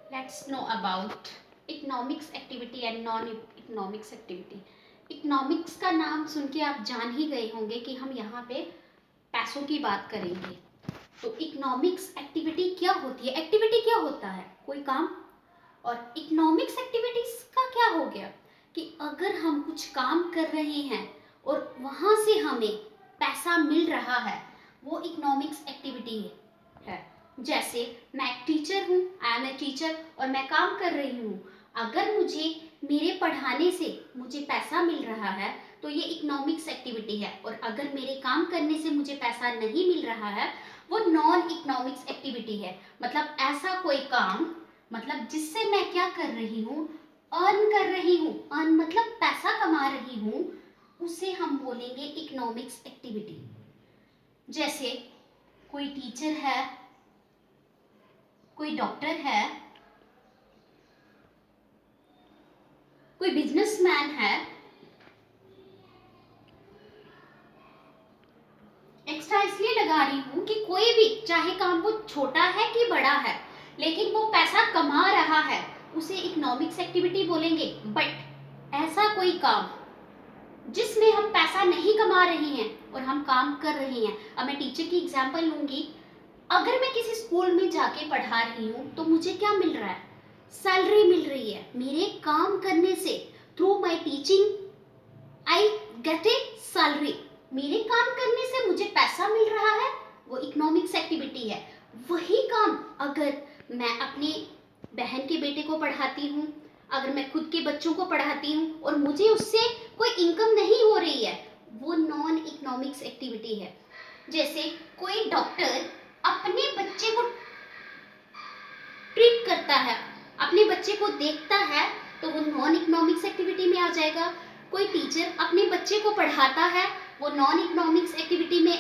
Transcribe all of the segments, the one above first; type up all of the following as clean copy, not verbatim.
Let's know about economics activity and non-economics activity. Economics का नाम सुन के आप जान ही गए होंगे कि हम यहाँ पे पैसों की बात करेंगे। तो इकोनॉमिक्स एक्टिविटी क्या होती है? एक्टिविटी क्या होता है? कोई काम। और इकोनॉमिक्स एक्टिविटीज का क्या हो गया कि अगर हम कुछ काम कर रहे हैं और वहाँ से हमें पैसा मिल रहा है, वो इकोनॉमिक्स एक्टिविटी है। जैसे मैं एक टीचर हूँ, आई एम ए टीचर, और मैं काम कर रही हूँ। अगर मुझे मेरे पढ़ाने से मुझे पैसा मिल रहा है तो ये इकोनॉमिक्स एक्टिविटी है, और अगर मेरे काम करने से मुझे पैसा नहीं मिल रहा है वो नॉन इकोनॉमिक्स एक्टिविटी है। मतलब ऐसा कोई काम, मतलब जिससे मैं क्या कर रही हूँ, अर्न कर रही हूँ, अर्न मतलब पैसा कमा रही हूँ, उसे हम बोलेंगे इकोनॉमिक्स एक्टिविटी। जैसे कोई टीचर है, कोई डॉक्टर है, कोई बिजनेसमैन है। एक्स्ट्रा इसलिए लगा रही हूं कि कोई भी, चाहे काम वो छोटा है कि बड़ा है, लेकिन वो पैसा कमा रहा है, उसे इकोनॉमिक्स एक्टिविटी बोलेंगे। बट ऐसा कोई काम जिसमें हम पैसा नहीं कमा रहे हैं और हम काम कर रहे हैं, अब मैं टीचर की एग्जांपल लूंगी। अगर मैं किसी स्कूल में जाके पढ़ा रही हूँ तो मुझे क्या मिल रहा है? सैलरी मिल रही है। मेरे काम करने से, through my teaching I get A salary. मेरे काम करने से मुझे पैसा मिल रहा है, वो इकोनॉमिक्स एक्टिविटी है। वही काम अगर मैं अपनी बहन के बेटे को पढ़ाती हूँ, अगर मैं खुद के बच्चों को पढ़ाती हूँ और मुझे उससे कोई इनकम नहीं हो रही है, वो नॉन इकोनॉमिक्स एक्टिविटी है। जैसे कोई डॉक्टर अपने बच्चे को ट्रीट करता है, अपने बच्चे को देखता है, तो वो नॉन इकोनॉमिक्स एक्टिविटी में आ जाएगा। कोई टीचर अपने बच्चे को पढ़ाता है, वो नॉन इकोनॉमिक्स एक्टिविटी में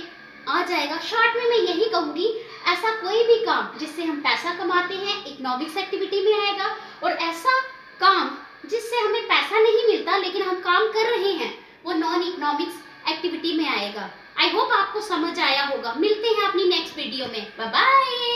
आ जाएगा। शॉर्ट में मैं यही कहूंगी, ऐसा कोई भी काम जिससे हम पैसा कमाते हैं इकोनॉमिक्स एक्टिविटी में आएगा, और ऐसा काम जिससे हमें पैसा नहीं मिलता लेकिन हम काम कर रहे हैं, वो नॉन इकोनॉमिक्स एक्टिविटी में आएगा। आई होप आपको समझ आया होगा। मिलते हैं अपनी नेक्स्ट वीडियो में। Bye bye.